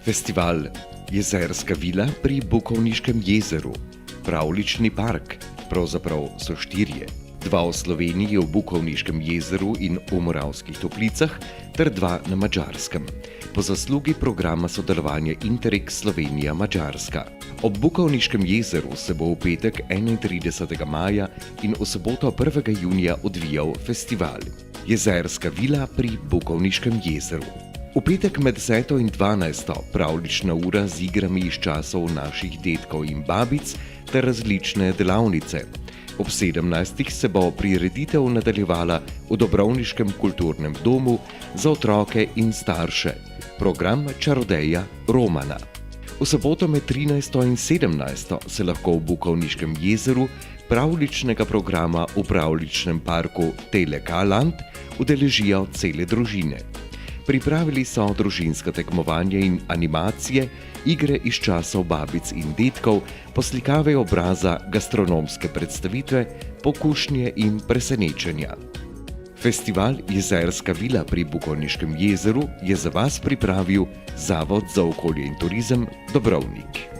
Festival Jezerska vila pri Bukovniškem jezeru, pravljični park, pravzaprav so štirje. Dva v Sloveniji v Bukovniškem jezeru in v Moravskih Toplicah ter dva na Madžarskem. Po zaslugi programa sodelovanja Interreg Slovenija-Madžarska. Ob Bukovniškem jezeru se bo v petek 31. maja in v soboto 1. junija odvijal festival Jezerska vila pri Bukovniškem jezeru. V petek med 10. in 12. pravljična ura z igrami iz časov naših dedkov in babic ter različne delavnice. Ob 17. se bo prireditev nadaljevala v Dobrovniškem kulturnem domu za otroke in starše. Program čarodeja Romana. V soboto med 13. in 17. se lahko v Bukovniškem jezeru pravljičnega programa v pravljičnem parku Telekaland udeležijo cele družine. Pripravili so družinska tekmovanja in animacije, igre iz časov babic in dedkov, poslikave obraza, gastronomske predstavitve, pokušnje in presenečenja. Festival Jezerska vila pri Bukovniškem jezeru je za vas pripravil Zavod za okolje in turizem Dobrovnik.